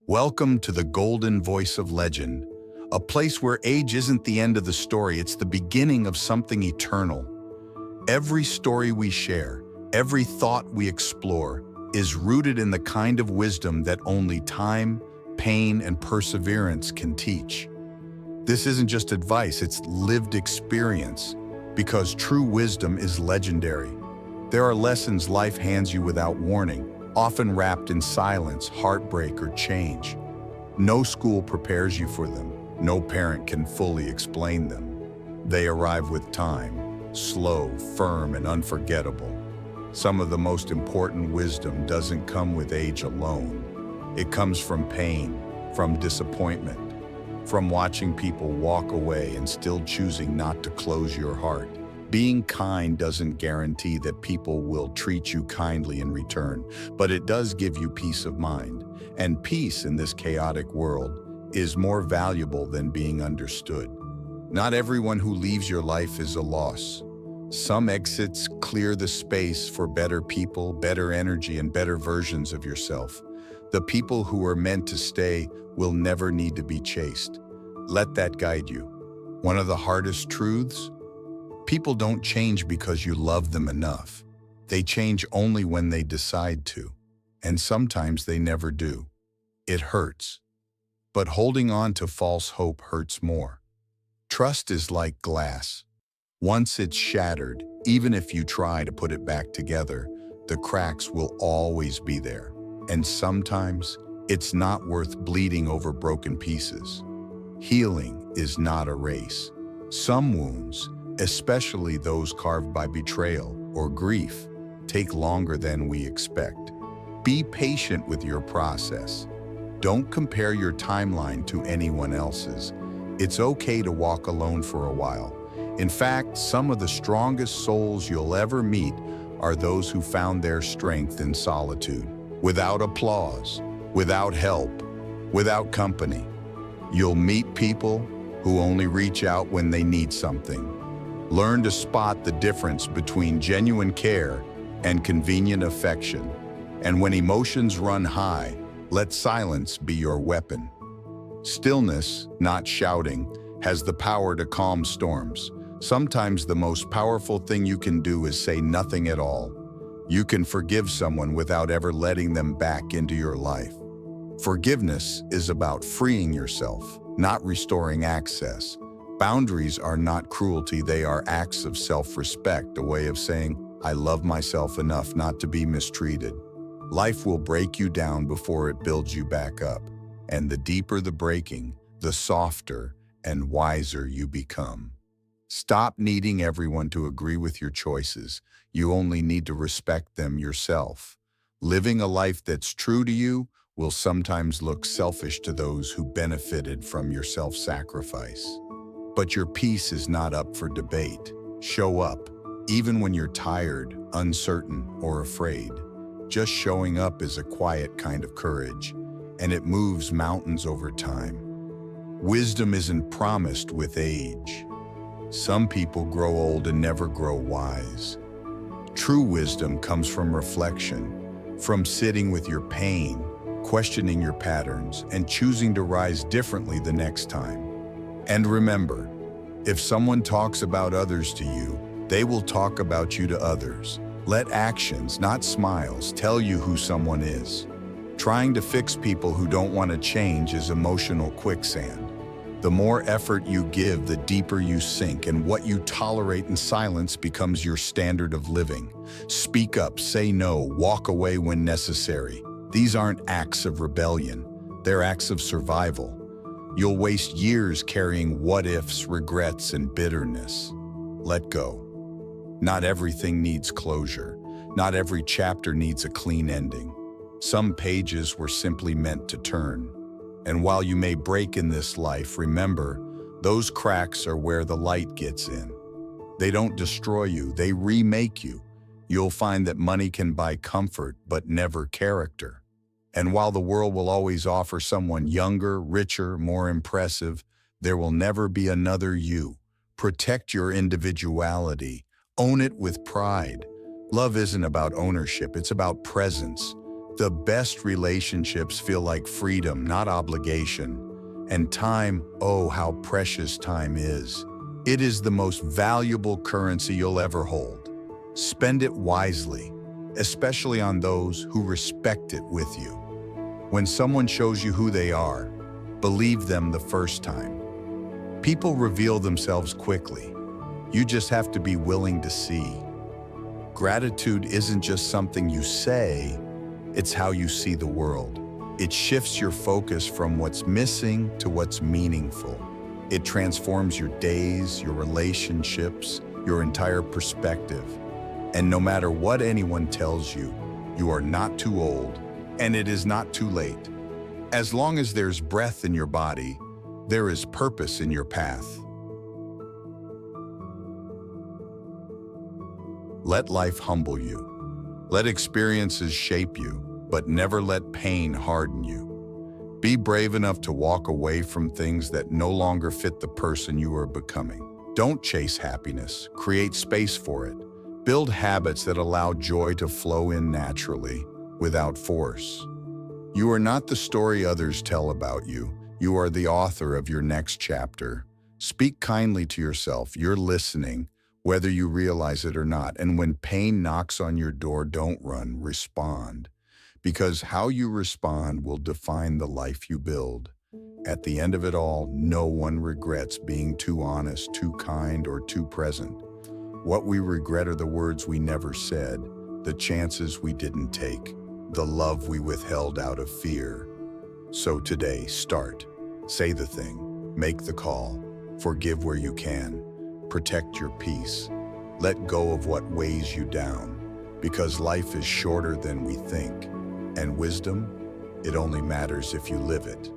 Welcome to the Golden Voice of Legend, a place where age isn't the end of the story, it's the beginning of something eternal. Every story we share, every thought we explore, is rooted in the kind of wisdom that only time, pain, and perseverance can teach. This isn't just advice, it's lived experience, because true wisdom is legendary. There are lessons life hands you without warning, often wrapped in silence, heartbreak, or change. No school prepares you for them. No parent can fully explain them. They arrive with time, slow, firm, and unforgettable. Some of the most important wisdom doesn't come with age alone. It comes from pain, from disappointment, from watching people walk away and still choosing not to close your heart. Being kind doesn't guarantee that people will treat you kindly in return, but it does give you peace of mind. And peace in this chaotic world is more valuable than being understood. Not everyone who leaves your life is a loss. Some exits clear the space for better people, better energy, and better versions of yourself. The people who are meant to stay will never need to be chased. Let that guide you. One of the hardest truths: people don't change because you love them enough. They change only when they decide to, and sometimes they never do. It hurts, but holding on to false hope hurts more. Trust is like glass. Once it's shattered, even if you try to put it back together, the cracks will always be there. And sometimes it's not worth bleeding over broken pieces. Healing is not a race. Some wounds, especially those carved by betrayal or grief, take longer than we expect. Be patient with your process. Don't compare your timeline to anyone else's. It's okay to walk alone for a while. In fact, some of the strongest souls you'll ever meet are those who found their strength in solitude, without applause, without help, without company. You'll meet people who only reach out when they need something. Learn to spot the difference between genuine care and convenient affection. And when emotions run high, let silence be your weapon. Stillness, not shouting, has the power to calm storms. Sometimes the most powerful thing you can do is say nothing at all. You can forgive someone without ever letting them back into your life. Forgiveness is about freeing yourself, not restoring access. Boundaries are not cruelty, they are acts of self-respect, a way of saying, I love myself enough not to be mistreated. Life will break you down before it builds you back up. And the deeper the breaking, the softer and wiser you become. Stop needing everyone to agree with your choices. You only need to respect them yourself. Living a life that's true to you will sometimes look selfish to those who benefited from your self-sacrifice. But your peace is not up for debate. Show up, even when you're tired, uncertain, or afraid. Just showing up is a quiet kind of courage, and it moves mountains over time. Wisdom isn't promised with age. Some people grow old and never grow wise. True wisdom comes from reflection, from sitting with your pain, questioning your patterns, and choosing to rise differently the next time. And remember, if someone talks about others to you, they will talk about you to others. Let actions, not smiles, tell you who someone is. Trying to fix people who don't want to change is emotional quicksand. The more effort you give, the deeper you sink, and what you tolerate in silence becomes your standard of living. Speak up, say no, walk away when necessary. These aren't acts of rebellion, they're acts of survival. You'll waste years carrying what-ifs, regrets, and bitterness. Let go. Not everything needs closure. Not every chapter needs a clean ending. Some pages were simply meant to turn. And while you may break in this life, remember, those cracks are where the light gets in. They don't destroy you, they remake you. You'll find that money can buy comfort, but never character. And while the world will always offer someone younger, richer, more impressive, there will never be another you. Protect your individuality. Own it with pride. Love isn't about ownership, it's about presence. The best relationships feel like freedom, not obligation. And time, oh, how precious time is. It is the most valuable currency you'll ever hold. Spend it wisely, especially on those who respect it with you. When someone shows you who they are, believe them the first time. People reveal themselves quickly. You just have to be willing to see. Gratitude isn't just something you say, it's how you see the world. It shifts your focus from what's missing to what's meaningful. It transforms your days, your relationships, your entire perspective. And no matter what anyone tells you, you are not too old, and it is not too late. As long as there's breath in your body, there is purpose in your path. Let life humble you. Let experiences shape you, but never let pain harden you. Be brave enough to walk away from things that no longer fit the person you are becoming. Don't chase happiness, create space for it. Build habits that allow joy to flow in naturally, without force. You are not the story others tell about you. You are the author of your next chapter. Speak kindly to yourself. You're listening, whether you realize it or not. And when pain knocks on your door, don't run, respond. Because how you respond will define the life you build. At the end of it all, no one regrets being too honest, too kind, or too present. What we regret are the words we never said, the chances we didn't take, the love we withheld out of fear. So today, start. Say the thing. Make the call. Forgive where you can. Protect your peace. Let go of what weighs you down. Because life is shorter than we think. And wisdom, it only matters if you live it.